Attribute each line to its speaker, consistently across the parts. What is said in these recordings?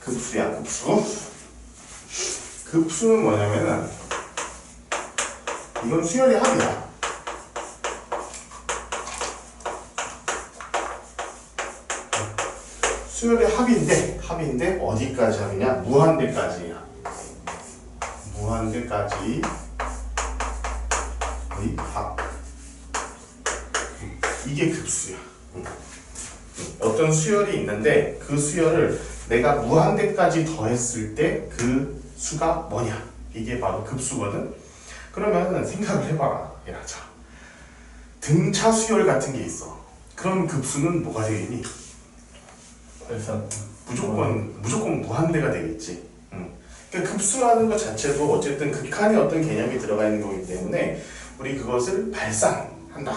Speaker 1: 급수야, 급수. 급수는 뭐냐면은 이건 수열의 합이야. 수열의 합인데 어디까지 합이냐? 무한대까지야. 무한대까지 의 합. 이게 급수야. 어떤 수열이 있는데 그 수열을 내가 무한대까지 더했을 때 그 수가 뭐냐? 이게 바로 급수거든. 그러면 생각을 해봐라. 야, 자, 등차 수열 같은 게 있어. 그런 급수는 뭐가 되겠니? 무조건 무한대가 되겠지. 그러니까 급수라는 것 자체도 어쨌든 극한의 어떤 개념이 들어가 있는 거기 때문에 우리 그것을 발산한다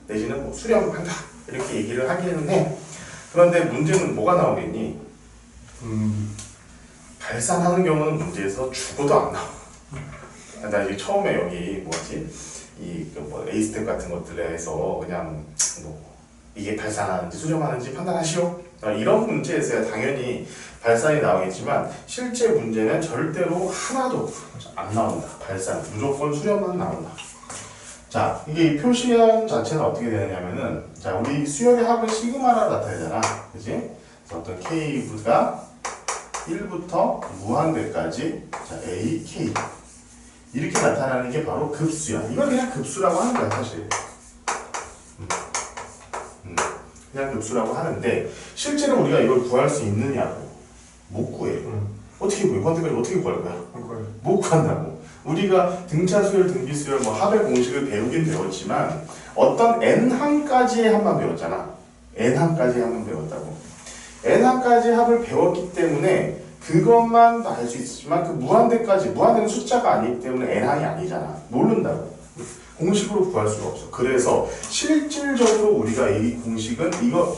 Speaker 1: 내지는 뭐 수렴한다 이렇게 얘기를 하기는 해. 그런데 문제는 뭐가 나오겠니? 발산하는 경우는 문제에서 죽어도 안 나와. 나 이제 처음에 여기 뭐 A스텝 같은 것들에서 그냥 뭐 이게 발산하는지 수렴하는지 판단하시오. 이런 문제에서야 당연히 발산이 나오겠지만 실제 문제는 절대로 하나도 안 나온다. 발산, 무조건 수렴만 나온다. 자, 이게 이 표시한 자체는 어떻게 되느냐면은, 자, 우리 수열의 합은 시그마라 나타내잖아. 그지? 그래서 어떤 K가 1부터 무한대까지, 자, A, K. 이렇게 나타나는 게 바로 급수야. 이걸 그냥 급수라고 하는 거야, 사실. 그냥 급수라고 하는데, 실제로 우리가 이걸 구할 수 있느냐고. 못 구해. 어떻게 구해? 관계까지 어떻게 구할 거야? 못 구한다고. 우리가 등차 수열, 등비 수열, 뭐 합의 공식을 배우긴 배웠지만 어떤 n항까지의 합만 배웠잖아. n항까지의 합만 배웠다고. n항까지의 합을 배웠기 때문에 그것만 알 수 있지만 그 무한대까지, 무한대는 숫자가 아니기 때문에 n항이 아니잖아. 모른다고. 공식으로 구할 수가 없어. 그래서 실질적으로 우리가 이 공식은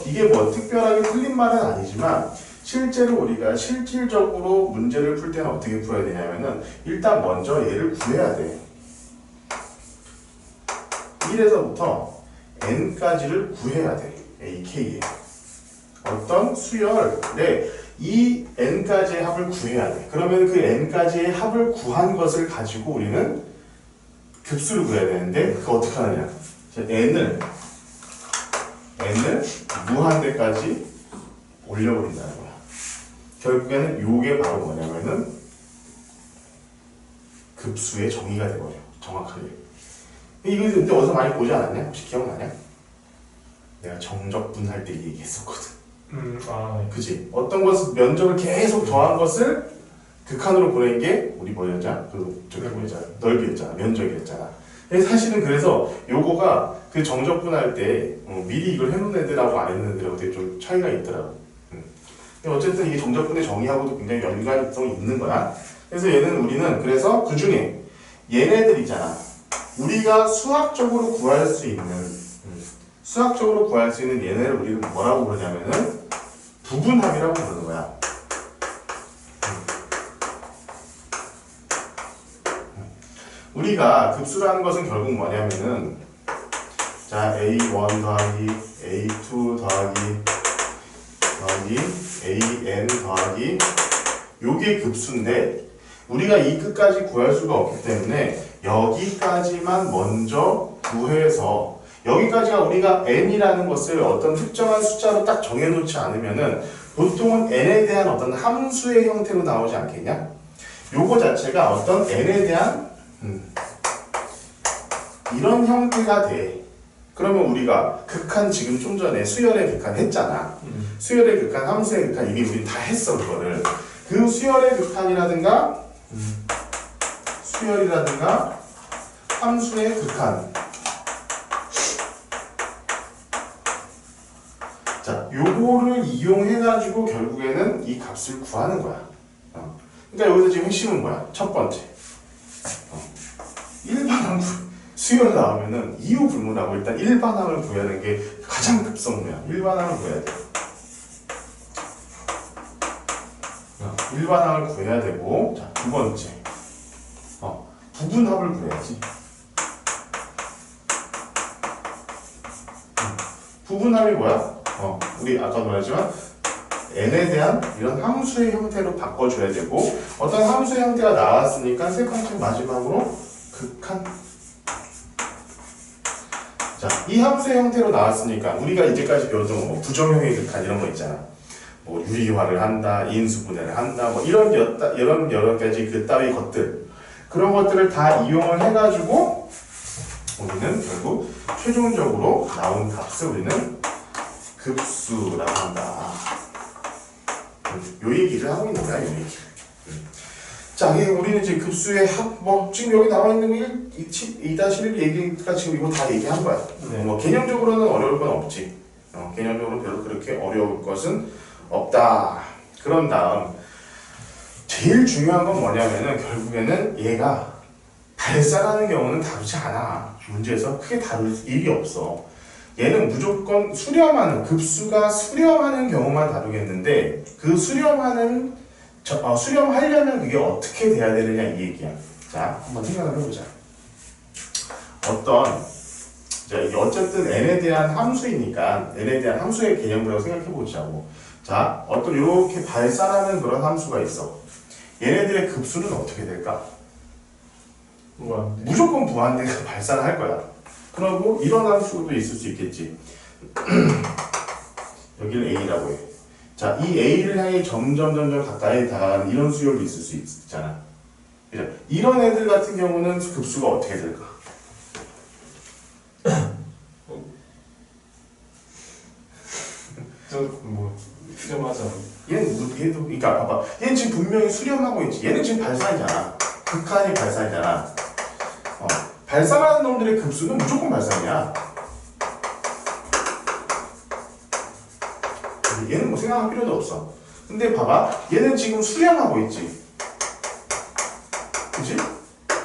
Speaker 1: 이게 뭐 특별하게 틀린 말은 아니지만 실제로 우리가 실질적으로 문제를 풀 때는 어떻게 풀어야 되냐면은 일단 먼저 얘를 구해야 돼. 1에서부터 n까지를 구해야 돼. A, K에. 어떤 수열에 이 n까지의 합을 구해야 돼. 그러면 그 n까지의 합을 구한 것을 가지고 우리는 급수를 구해야 되는데 그거 어떻게 하느냐. n을 무한대까지 올려버린다는 거야. 결국에는 요게 바로 뭐냐면은 급수의 정의가 돼버려. 정확하게. 이거 근데 어디서 많이 보지 않았냐? 혹시 기억나냐? 내가 정적분 할 때 얘기했었거든. 그치? 어떤 것을 면적을 계속 더한 것을 극한으로 보낸 게 우리 뭐였냐? 넓이였잖아. 면적이었잖아. 사실은 그래서 요거가 그 정적분 할 때 미리 이걸 해놓은 애들하고 안 해놓은 애들하고 되게 좀 차이가 있더라고. 어쨌든 이게 정적분의 정의하고도 굉장히 연관성이 있는 거야. 그래서 우리는 그래서 그 중에 얘네들이잖아. 우리가 수학적으로 구할 수 있는 얘네를 우리는 뭐라고 부르냐면은 부분합이라고 부르는 거야. 우리가 급수라는 것은 결국 뭐냐면은 자 A1 더하기 A2 더하기 AN 더하기 요게 급수인데 우리가 이 끝까지 구할 수가 없기 때문에 여기까지만 먼저 구해서 여기까지가 우리가 n이라는 것을 어떤 특정한 숫자로 딱 정해놓지 않으면은 보통은 n에 대한 어떤 함수의 형태로 나오지 않겠냐? 요거 자체가 어떤 n에 대한 이런 형태가 돼. 그러면 우리가 극한 지금 좀 전에 수열의 극한 했잖아. 수열의 극한, 함수의 극한 이미 우리 다 했어 그거를. 그 수열의 극한이라든가 수열이라든가 함수의 극한. 자, 요거를 이용해가지고 결국에는 이 값을 구하는 거야. 그러니까 여기서 지금 핵심은 뭐야? 첫 번째. 일반항 수열 나오면은 이유 불문하고 일단 일반항을 구하는 게 가장 급선무야. 일반항을 구해야 돼. 일반항을 구해야 되고, 자, 두 번째. 부분합을 구해야지. 부분합이 뭐야? 우리 아까도 말했지만 n에 대한 이런 함수의 형태로 바꿔줘야 되고 어떤 함수의 형태가 나왔으니까 세 번째 마지막으로 극한. 자, 이 함수의 형태로 나왔으니까 우리가 이제까지 배웠던 뭐 부정형의 극한 이런 거 있잖아. 뭐 유리화를 한다, 인수분해를 한다, 뭐 이런 여러 가지 그 따위 것들 그런 것들을 다 이용을 해가지고 우리는 결국 최종적으로 나온 값을 우리는 급수라고 한다. 요 얘기를 하고 있는 거야, 요 얘기. 자, 우리는 지금 급수의 지금 여기 나와 있는 거 2-1 얘기가 지금 이거 다 얘기한 거야.
Speaker 2: 네.
Speaker 1: 뭐 개념적으로는 어려울 건 없지. 개념적으로 별로 그렇게 어려울 것은 없다. 그런 다음 제일 중요한 건 뭐냐면은 결국에는 얘가 발산하는 경우는 다루지 않아. 문제에서 크게 다룰 일이 없어. 얘는 무조건 수렴하는 급수가 수렴하는 경우만 다루겠는데 그 수렴하려면 그게 어떻게 돼야 되느냐 이 얘기야. 자, 한번 생각을 해보자. 이게 어쨌든 n에 대한 함수이니까 n에 대한 함수의 개념이라고 생각해 보자고. 자, 어떤 이렇게 발산하는 그런 함수가 있어. 얘네들의 급수는 어떻게 될까?
Speaker 2: 무한대.
Speaker 1: 무조건 무한대가 발산할 거야. 그리고 이런 함수도 있을 수 있겠지. 여기를 a라고 해. 자, 이 a를 향해 점점 가까이 다가가는 이런 수열도 있을 수 있잖아. 그죠? 이런 애들 같은 경우는 급수가 어떻게 될까?
Speaker 2: 수렴하잖아.
Speaker 1: 얘도 그러니까 봐봐. 얘는 지금 분명히 수렴하고 있지. 얘는 지금 발산이잖아. 극한이 발산이잖아. 발산하는 놈들의 급수는 무조건 발산이야. 얘는 뭐 생각할 필요도 없어. 근데 봐봐. 얘는 지금 수렴하고 있지. 그치?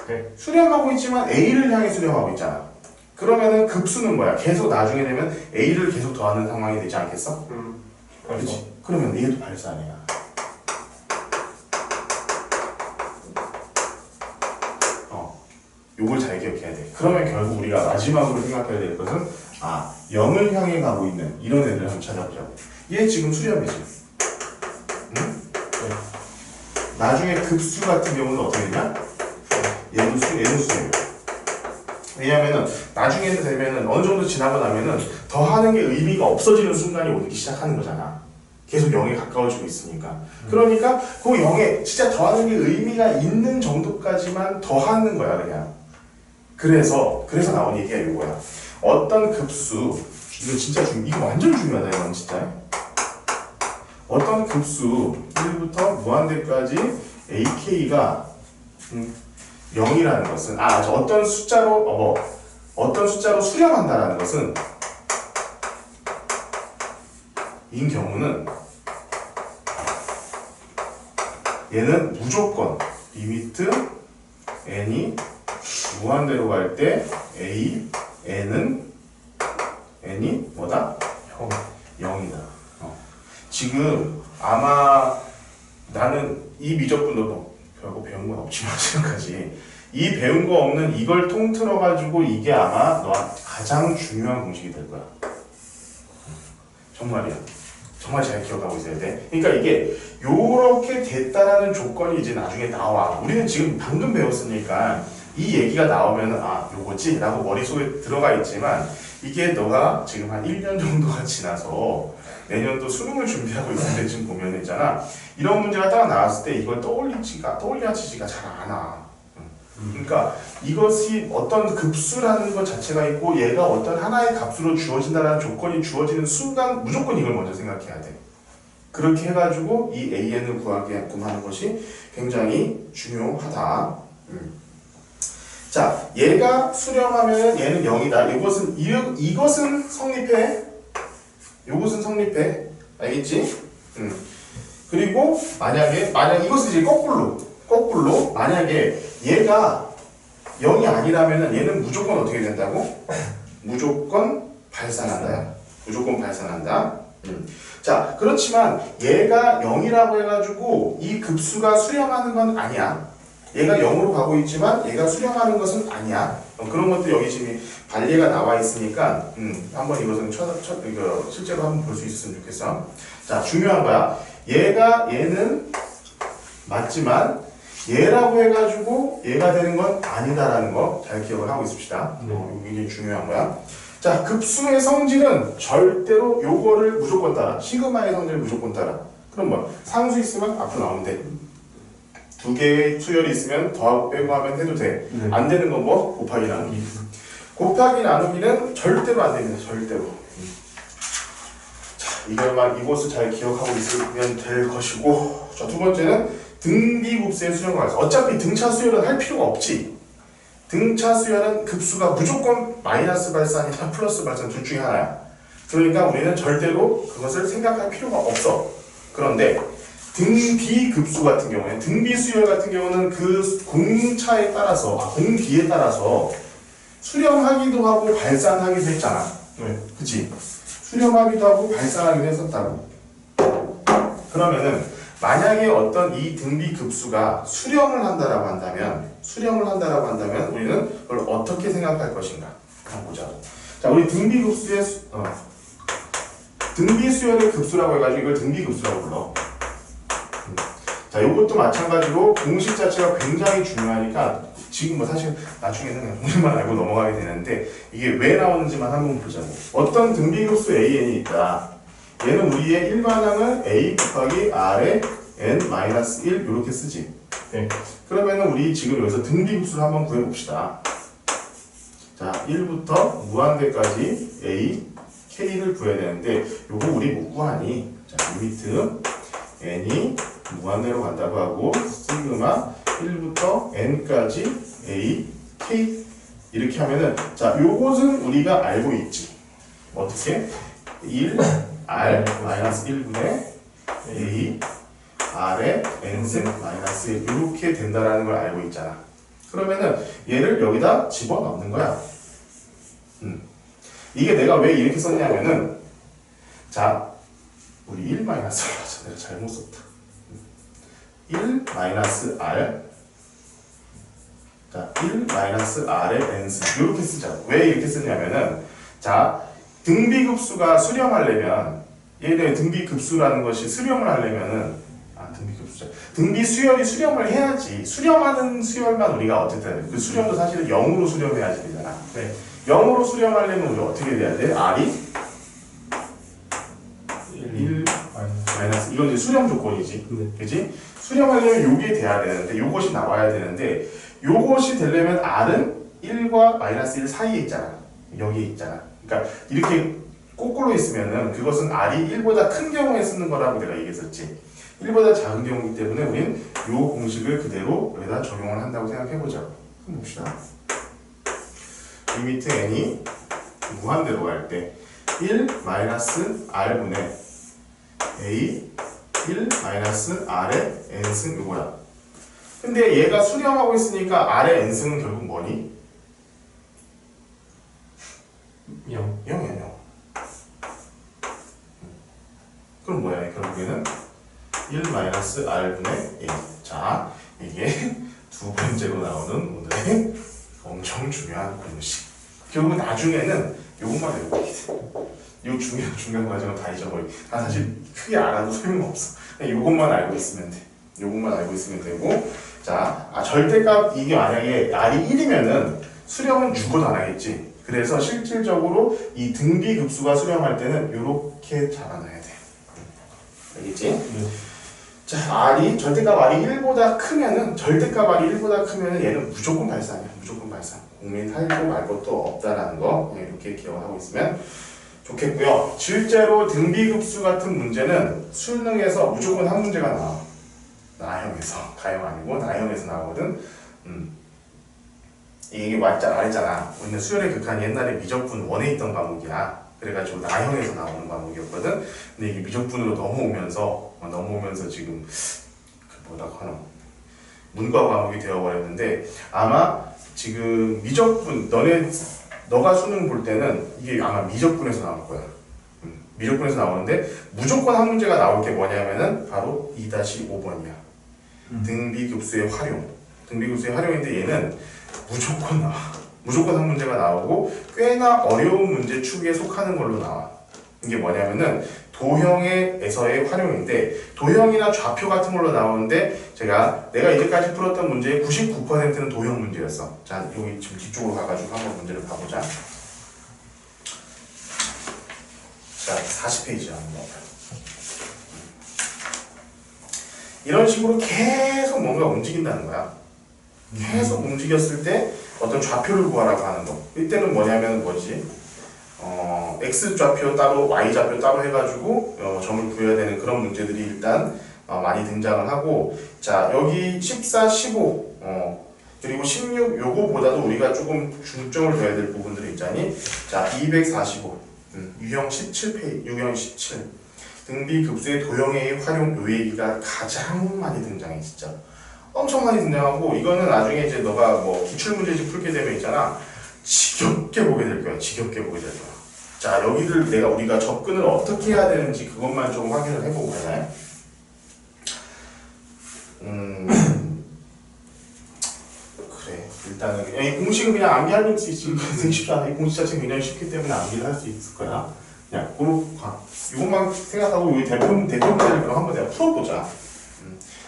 Speaker 2: 네.
Speaker 1: 수렴하고 있지만 A를 향해 수렴하고 있잖아. 그러면은 급수는 뭐야? 계속 나중에 되면 A를 계속 더하는 상황이 되지 않겠어? 그렇지. 그러면 얘도 발산이야. 요걸 잘 기억해야 돼. 그러면 결국 우리가 마지막으로 생각해야 될 것은 0을 향해 가고 있는 이런 애들을 한번 찾아보자고. 얘 지금 수렴이지. 응?
Speaker 2: 네.
Speaker 1: 나중에 급수 같은 경우는 어떻게 되냐? 얘도 수렴이야. 왜냐면은 나중에 되면은 어느 정도 지나고 나면은 더 하는 게 의미가 없어지는 순간이 오기 시작하는 거잖아. 계속 0에 가까워지고 있으니까. 그러니까 그 0에 진짜 더하는 게 의미가 있는 정도까지만 더하는 거야, 그냥. 그래서 나온 얘기가 이거야. 어떤 급수, 이거 완전 중요하다, 이건 진짜. 어떤 급수 1부터 무한대까지 ak가 0이라는 것은 어떤 숫자로 수렴한다라는 것은 인 경우는 얘는 무조건 리미트 n이 무한대로 갈 때 n은 n이 뭐다? 0이다. 지금 아마 나는 이 미적분도 별거 배운 건 없지만 지금까지 이 배운 거 없는 이걸 통틀어 가지고 이게 아마 너한테 가장 중요한 공식이 될 거야. 정말이야. 정말 잘 기억하고 있어야 돼. 그러니까 이게 요렇게 됐다라는 조건이 이제 나중에 나와. 우리는 지금 방금 배웠으니까 이 얘기가 나오면 요거지 라고 머릿속에 들어가 있지만 이게 너가 지금 한 1년 정도가 지나서 내년도 수능을 준비하고 있을 때쯤 보면 있잖아. 이런 문제가 딱 나왔을 때 이걸 떠올리지가 잘 안 와. 그러니까 이것이 어떤 급수라는 것 자체가 있고 얘가 어떤 하나의 값으로 주어진다는 조건이 주어지는 순간 무조건 이걸 먼저 생각해야 돼. 그렇게 해가지고 이 AN을 구하게끔 하는 것이 굉장히 중요하다. 자, 얘가 수렴하면 얘는 0이다. 이것은 성립해. 요것은 성립해. 알겠지? 그리고 만약 이것은 이제 거꾸로 만약에 얘가 0이 아니라면 얘는 무조건 어떻게 된다고? 무조건 발산한다. 무조건 발산한다. 자, 그렇지만 얘가 0이라고 해가지고 이 급수가 수렴하는 건 아니야. 얘가 0으로 가고 있지만 얘가 수렴하는 것은 아니야. 그런 것도 여기 지금 반례가 나와 있으니까 한번 이것은 실제로 한번 볼 수 있었으면 좋겠어. 자, 중요한 거야. 얘는 맞지만 얘라고 해가지고 얘가 되는 건 아니다라는 거 잘 기억을 하고 있읍시다. 이게 중요한 거야. 자, 급수의 성질은 절대로 요거를 무조건 따라. 시그마의 성질을 무조건 따라. 그럼 뭐 상수 있으면 앞으로 나오면 돼. 두 개의 수열이 있으면 더하고 빼고 하면 해도 돼. 안 되는 건 뭐? 곱하기 나누기. 곱하기 나누기는 절대로 안 됩니다. 절대로. 자, 이것을 잘 기억하고 있으면 될 것이고. 자, 두 번째는 등비급수의 수렴 관계. 어차피 등차 수열은 할 필요가 없지. 등차 수열은 급수가 무조건 마이너스 발산이나 플러스 발산 둘 중에 하나야. 그러니까 우리는 절대로 그것을 생각할 필요가 없어. 그런데 등비급수 같은 경우에 등비수열 같은 경우는 그 공차에 따라서 공비에 따라서 수렴하기도 하고 발산하기도 했잖아. 그치? 수렴하기도 하고 발산하기도 했었다고. 그러면은 만약에 어떤 이 등비급수가 수렴을 한다라고 한다면 우리는 그걸 어떻게 생각할 것인가 한번 보자. 자, 우리 등비급수의 등비수열의 급수라고 해가지고 이걸 등비급수라고 불러. 자, 이것도 마찬가지로 공식 자체가 굉장히 중요하니까 지금 뭐 사실 나중에는 그냥 공식만 알고 넘어가게 되는데 이게 왜 나오는지만 한번 보자고. 어떤 등비급수 AN이 있다. 얘는 우리의 일반항을 A 곱하기 R의 N-1 이렇게 쓰지.
Speaker 2: 네.
Speaker 1: 그러면은 우리 지금 여기서 등비급수를 한번 구해봅시다. 자, 1부터 무한대까지 A, K를 구해야 되는데 요거 우리 못 구하니 자, 리미트 N이 무한대로 간다고 하고 시그마 1부터 N까지 A, K 이렇게 하면은 자, 요것은 우리가 알고 있지. 어떻게? 1, R, 마이너스 1분의 A, R의 N승, 마이너스 1 이렇게 된다라는 걸 알고 있잖아. 그러면은 얘를 여기다 집어넣는 거야. 이게 내가 왜 이렇게 썼냐면은 자, 우리 1 마이너스 R 내가 잘못 썼다. 1 마이너스 R 자, 1 마이너스 R의 N승 이렇게 쓰자. 왜 이렇게 쓰냐면은 자, 등비급수가 수렴하려면 얘네 등비급수라는 것이 수렴을 하려면은 등비수열이 수렴을 해야지. 수렴하는 수열만 우리가 어쨌든 그 수렴도 사실은 0으로 수렴해야지 되잖아. 네. 0으로 수렴하려면 우리 어떻게 돼야 돼? R이 1 마이너스 이건 이제 수렴 조건이지. 그지? 수렴하려면 요게 돼야 되는데 요것이 나와야 되는데 요것이 되려면 R은 1과 마이너스 1 사이에 있잖아. 여기에 있잖아. 그러니까 이렇게 거꾸로 있으면은 그것은 R이 1보다 큰 경우에 쓰는 거라고 내가 얘기했었지. 1보다 작은 경우이기 때문에 우리는 이 공식을 그대로 여기다 적용을 한다고 생각해보자. 한번 봅시다. 리미트 n이 무한대로 갈 때 1 마이너스 r분의 a 1 마이너스 r의 n승 이거야. 근데 얘가 수렴하고 있으니까 r의 n승은 결국 뭐니?
Speaker 2: 0.
Speaker 1: 0이야 0. 그럼 뭐야 결국에는 1 마이너스 r분의 a. 자, 이게 두 번째로 나오는 오늘의 엄청 중요한 공식. 결국 나중에는 요것만 외우고 돼. 요 중요한 과정은 다 잊어버리고. 다 사실 크게 알아도 소용없어. 그냥 요것만 알고 있으면 돼. 요것만 알고 있으면 되고. 자, 절대값 이게 만약에 r이 1이면은 수렴은 죽어도 안 하겠지. 그래서 실질적으로 이 등비급수가 수렴할 때는 요렇게 잡아놔야 돼. 알겠지? 자, R이, 절대값 R이 1보다 크면은, 절대값 R이 1보다 크면은 얘는 무조건 발산이야. 무조건 발산. 고민할 말 것도 없다라는 거, 이렇게 기억하고 있으면 좋겠고요. 실제로 등비급수 같은 문제는 수능에서 무조건 한 문제가 나와. 나형에서. 가형 아니고 나형에서 나오거든. 이게 말했잖아. 우리는 수열의 극한 옛날에 미적분 원에 있던 과목이야. 그래가지고 나형에서 나오는 과목이었거든. 근데 이게 미적분으로 넘어오면서 지금 그 뭐라고 하나 문과 과목이 되어버렸는데 아마 지금 미적분 너가 수능 볼 때는 이게 아마 미적분에서 나올 거야. 미적분에서 나오는데 무조건 한 문제가 나올 게 뭐냐면은 바로 2-5번이야. 등비급수의 활용. 등비급수의 활용인데 얘는 무조건 나와. 무조건 한 문제가 나오고 꽤나 어려운 문제 축에 속하는 걸로 나와. 이게 뭐냐면은 도형에서의 활용인데 도형이나 좌표 같은 걸로 나오는데 내가 이제까지 풀었던 문제의 99%는 도형 문제였어. 자, 여기 지금 뒤쪽으로 가가지고 한번 문제를 봐보자. 자, 40페이지야. 이런 식으로 계속 뭔가 움직인다는 거야. 계속 움직였을 때 어떤 좌표를 구하라고 하는 거. 이때는 뭐냐면 X 좌표 따로, Y 좌표 따로 해가지고 점을 구해야 되는 그런 문제들이 일단 많이 등장을 하고, 자, 여기 14, 15, 그리고 16 요거보다도 우리가 조금 중점을 둬야 될 부분들이 있잖니. 자, 245, 유형 17페이지, 유형 17. 등비급수의 도형의 활용 요 얘기가 가장 많이 등장해. 진짜 엄청 많이 등장하고, 이거는 나중에 이제 너가 뭐 기출문제집 풀게 되면 있잖아, 지겹게 보게 될 거야. 지겹게 보게 될 거야. 자, 여기를 우리가 접근을 어떻게 해야 되는지 그것만 좀 확인을 해보고 가자. 그래, 일단은 이 공식은 그냥 암기할 수 있지. 되게 쉽지 않아. 이 공식 자체는 굉장히 쉽기 때문에 암기를 할 수 있을 거야. 그냥 이것만 생각하고 이 대표 문제를 그럼 한번 내가 풀어보자.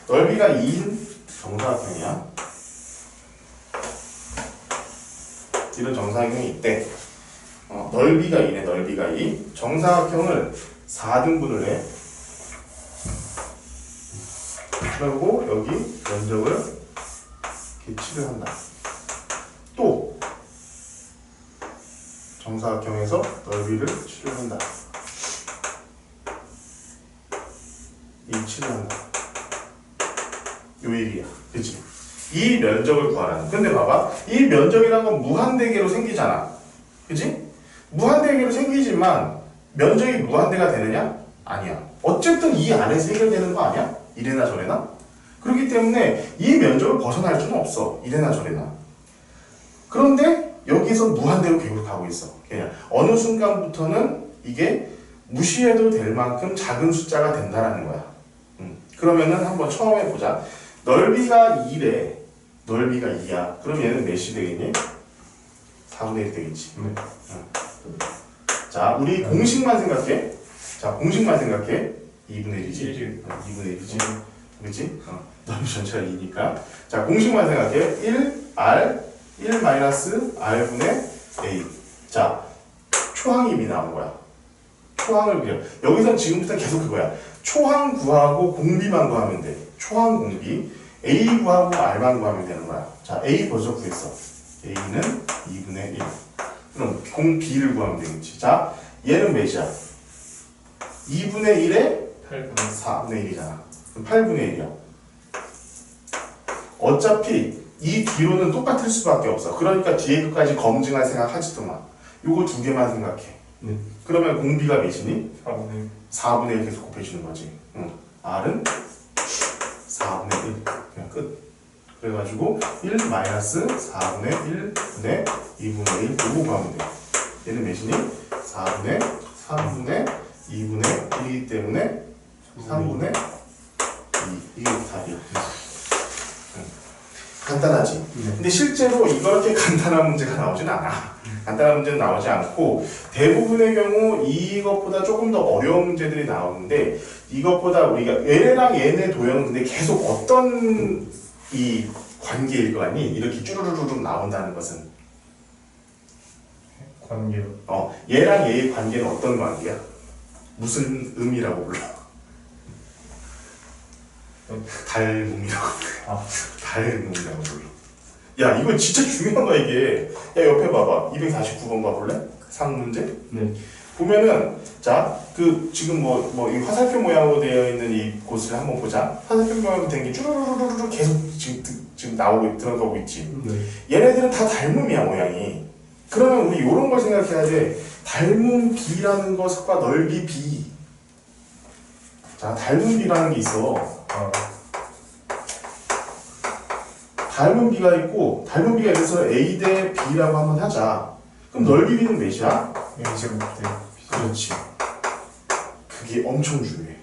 Speaker 1: 넓이가 2인 정사각형이야. 이런 정사각형이 있대. 넓이가 2네. 넓이가 2. 정사각형을 4등분을 해. 그리고 여기 면적을 칠을 한다. 또 정사각형에서 넓이를 칠을 한다. 이 칠을 한다. 요 얘기야. 그치? 이 면적을 구하라는. 근데 봐봐. 이 면적이란 건 무한대계로 생기잖아. 그치? 무한대계로 생기지만 면적이 무한대가 되느냐? 아니야. 어쨌든 이 안에서 해결되는 거 아니야? 이래나 저래나? 그렇기 때문에 이 면적을 벗어날 수는 없어. 이래나 저래나. 그런데 여기서 무한대로 계속 가고 있어. 그냥 어느 순간부터는 이게 무시해도 될 만큼 작은 숫자가 된다라는 거야. 그러면은 한번 처음에 보자. 넓이가 2래. 넓이가 2야. 그럼 얘는 몇이 되겠니? 4분의 1 되겠지. 자, 우리 공식만 생각해. 자, 공식만 생각해. 2분의 1이지. 2분의 1이지. 그렇지? 넓이 전체가 2니까. 자, 공식만 생각해. 1R 1-R분의 A. 자, 초항입이 나온 거야. 초항을 그려. 여기선 지금부터 계속 그거야. 초항 구하고 공비만 구하면 돼. 초항 공비. A 구하고 R만 구하면 되는 거야. 자, A 벌써 구했어. A는 2분의 1. 그럼 공 B를 구하면 되겠지. 자, 얘는 몇이야? 2분의 1에 4분의 1이잖아. 그럼 8분의 1이야. 어차피 이 뒤로는 똑같을 수밖에 없어. 그러니까 뒤에 끝까지 검증할 생각 하지도 마. 요거 두 개만 생각해. 그러면 공비가 몇이니? 4분의 1 계속 곱해주는 거지. R은 4분의 1. 그냥 끝. 그래가지고 1-4분의 1분의 2분의 1 요거 구하면 돼. 얘는 몇이니? 4분의 3분의 2분의 1이기 때문에 3분의 2. 이게 답이야. 간단하지? 근데 실제로 이렇게 간단한 문제가 나오진 않아. 간단한 문제는 나오지 않고 대부분의 경우 이것보다 조금 더 어려운 문제들이 나오는데, 이것보다 우리가 얘네랑 얘네 도형은 근데 계속 어떤 이 관계일 거 아니? 이렇게 쭈루루루 나온다는 것은
Speaker 2: 관계요.
Speaker 1: 얘랑 얘의 관계는 어떤 관계야? 무슨 의미라고 불러? 닮음이라고 불러. 닮음이라고 불러. 야, 이거 진짜 중요한 거야 이게. 야, 옆에 봐봐. 249번 봐볼래? 상문제?
Speaker 2: 네.
Speaker 1: 보면은, 자, 지금 이 화살표 모양으로 되어 있는 이 곳을 한번 보자. 화살표 모양으로 된 게 쭈루루루루 계속 지금 들어가고 있지.
Speaker 2: 네.
Speaker 1: 얘네들은 다 닮음이야, 모양이. 그러면 우리 이런 걸 생각해야 돼. 닮음 B라는 것과 넓이 B. 자, 닮음 B라는 게 있어. 닮은 B가 있고, 닮은 B가 있어서 A 대 B라고 한번 하자. 그럼 넓이 B는 몇이야?
Speaker 2: 25.
Speaker 1: 그렇지. 그게 엄청 중요해.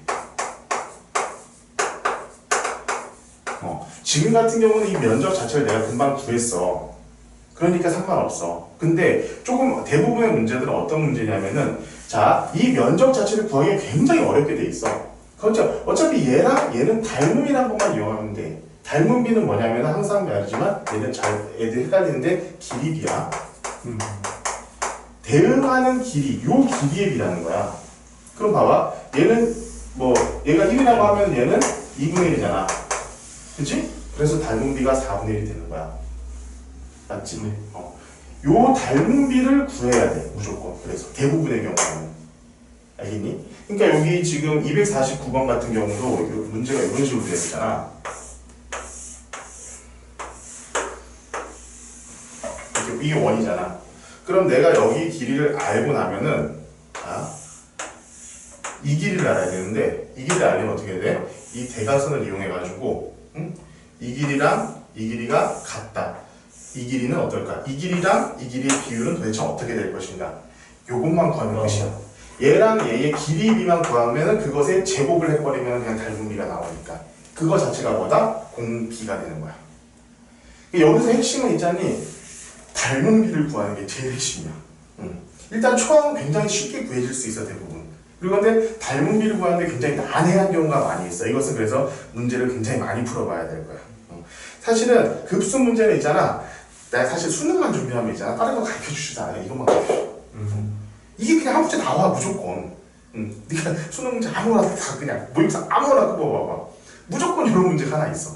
Speaker 1: 지금 같은 경우는 이 면적 자체를 내가 금방 구했어. 그러니까 상관없어. 근데 조금 대부분의 문제들은 어떤 문제냐면은 자, 이 면적 자체를 구하기가 굉장히 어렵게 돼 있어. 그렇죠. 어차피 얘랑 얘는 닮음이란 것만 이용하면 돼. 닮은 비는 뭐냐면 항상 말이지만 얘는 애들 헷갈리는데 길이 비야. 대응하는 길이, 요 길이의 비라는 거야. 그럼 봐봐. 얘는 뭐 얘가 1이라고 하면 얘는 2분의 1이잖아. 그치? 그래서 닮은 비가 4분의 1이 되는 거야. 맞지?
Speaker 2: 네.
Speaker 1: 요 닮은 비를 구해야 돼. 무조건. 그래서 대부분의 경우는. 알겠니? 그러니까 여기 지금 249번 같은 경우도 문제가 이런 식으로 되어 있잖아. 이게 원이잖아. 그럼 내가 여기 길이를 알고 나면은 이 길이를 알아야 되는데 이 길이를 알려면 어떻게 해야 돼? 이 대각선을 이용해 가지고 이 길이랑 이 길이가 같다. 이 길이는 어떨까? 이 길이랑 이 길이의 비율은 도대체 어떻게 될 것인가? 요것만 구하면 끝이야. 얘랑 얘의 길이 비만 구하면은 그것에 제곱을 해버리면 그냥 닮은 비가 나오니까 그거 자체가 뭐다? 공비가 되는 거야. 여기서 핵심은 있잖니 닮은 비를 구하는 게 제일 핵심이야. 일단 초항은 굉장히 쉽게 구해질 수 있어 대부분. 그리고 근데 닮은 비를 구하는데 굉장히 난해한 경우가 많이 있어. 이것은 그래서 문제를 굉장히 많이 풀어봐야 될 거야. 사실은 급수 문제는 있잖아. 내가 사실 수능만 준비하면 있잖아. 다른 거 가르쳐 주지도 않아. 이것만 가르쳐. 이게 그냥 한 문제 나와 무조건. 네가 수능 문제 아무거나 다 그냥 모의고사 아무거나 끄어봐봐. 무조건 이런 문제가 하나 있어.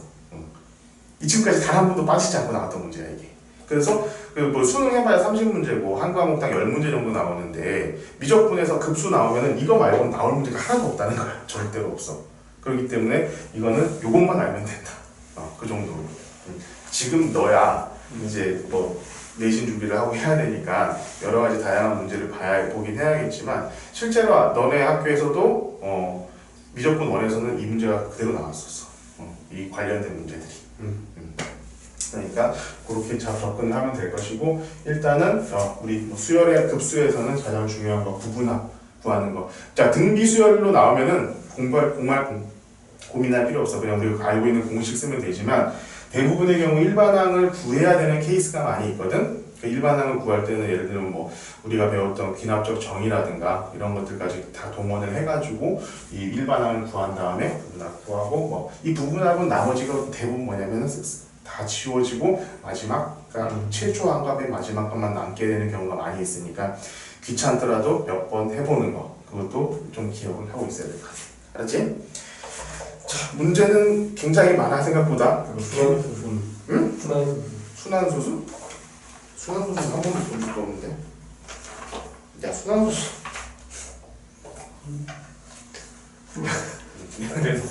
Speaker 1: 이 지금까지 단 한 번도 빠지지 않고 나왔던 문제야 이게. 그래서 뭐 수능 해봐야 30문제고 한 과목당 10문제 정도 나오는데 미적분에서 급수 나오면은 이거 말고는 나올 문제가 하나도 없다는 거야. 절대로 없어. 그렇기 때문에 이거는 요것만 알면 된다. 그 정도로. 지금 너야 이제 뭐 내신 준비를 하고 해야 되니까 여러 가지 다양한 문제를 보긴 해야겠지만 실제로 너네 학교에서도 미적분 원에서는 이 문제가 그대로 나왔었어. 이 관련된 문제들이. 그러니까 그렇게 잘 접근을 하면 될 것이고 일단은 우리 수열의 급수에서는 가장 중요한 거 구분합 구하는 거. 자 등비 수열로 나오면은 고민할 필요 없어. 그냥 우리가 알고 있는 공식 쓰면 되지만 대부분의 경우 일반항을 구해야 되는 케이스가 많이 있거든. 그 일반항을 구할 때는 예를 들면 뭐 우리가 배웠던 귀납적 정의라든가 이런 것들까지 다 동원을 해가지고 이 일반항을 구한 다음에 부분합 구하고 뭐 이 부분합은 나머지가 대부분 뭐냐면은 다 지워지고 마지막 그러니까 최초항과 맨 마지막 것만 남게 되는 경우가 많이 있으니까 귀찮더라도 몇 번 해보는 거 그것도 좀 기억을 하고 있어야 될 것 같아. 알았지? 자, 문제는 굉장히 많아 생각보다.
Speaker 2: 순환수순.
Speaker 1: 응?
Speaker 2: 순환수순.
Speaker 1: 순환수순? 순환수순 한 번도 본 적도 없는데. 야 순환수순.
Speaker 2: 그래서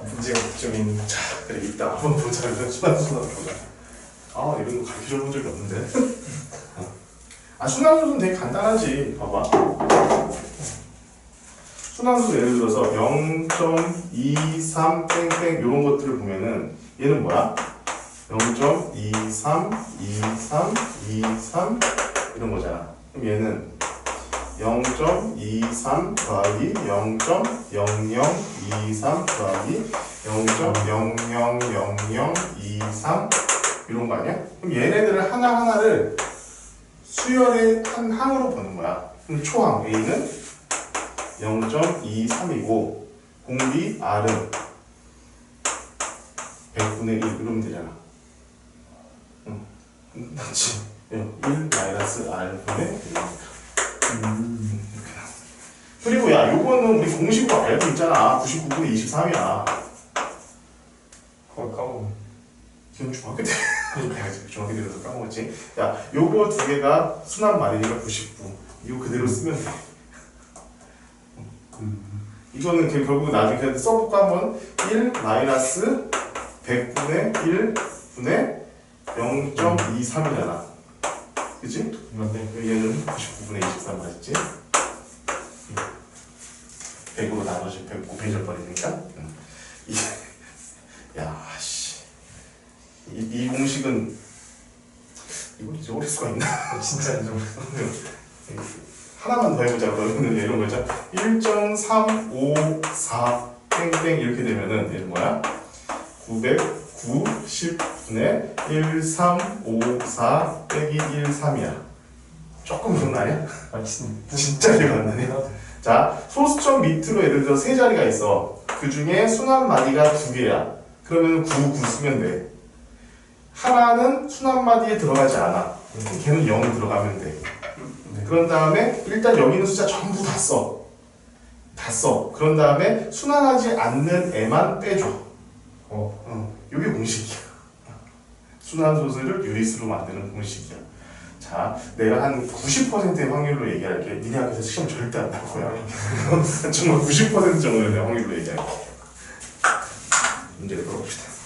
Speaker 2: 문제가 좀 있는.
Speaker 1: 자 그래 이따 한번 보자. 순환수순 한번 보자. 아 이런 거 가르쳐줘 본 적이 없는데. 순환수순 되게 간단하지. 봐봐. 순환수 예를 들어서 0.23 땡땡 이런 것들을 보면은 얘는 뭐야? 0.23, 23, 23 이런 거잖아. 그럼 얘는 0.23 더하기 0.0023 더하기 0.000023 이런 거 아니야? 그럼 얘네들을 하나하나를 수열의 한 항으로 보는 거야. 그럼 초항 A는 0.23이고 공비 R은 100분의 1 이러면 되잖아. 맞지? 1 마이너스 R분의 1. 그리고 야 요거는 우리 공식으로 알고 있잖아. 99분의 23이야.
Speaker 2: 그걸 까먹어.
Speaker 1: 기억 중학교 때 중학교 때라서 까먹었지. 야 요거 두 개가 순환 마리니까 99. 이거 그대로 쓰면 돼. 이거는 결국 나중에 그냥 써볼까 한번 1 마이너스 100분의 1분의 0.23이잖아. 그치?
Speaker 2: 맞네.
Speaker 1: 얘는 99분의 23 맞지? 100으로 나눠지 100 곱해져 버리니까 야 씨. 이 공식은 이걸 잊어버릴 수가 있나?
Speaker 2: 진짜 안 좋아.
Speaker 1: 하나만 더 해보자. 그러면은 이런 거죠. 1.354 땡땡 이렇게 되면은 얘는 뭐야? 990분의 1354 빼기 13이야. 조금 기억나냐?
Speaker 2: 아 진짜
Speaker 1: 진짜 기억 안 나네. 자, 소수점 밑으로 예를 들어 세 자리가 있어. 그 중에 순환 마디가 2개야. 그러면 9 쓰면 돼. 하나는 순환 마디에 들어가지 않아. 걔는 0 들어가면 돼. 그런 다음에 일단 여기 있는 숫자 전부 다 써. 다 써. 그런 다음에 순환하지 않는 애만 빼줘. 이게 공식이야. 순환소수를 유리수로 만드는 공식이야. 자, 내가 한 90%의 확률로 얘기할게. 니네 학교에서 시험 절대 안 나올 거야. 정말 90% 정도의 확률로 얘기할게. 문제를 풀어봅시다.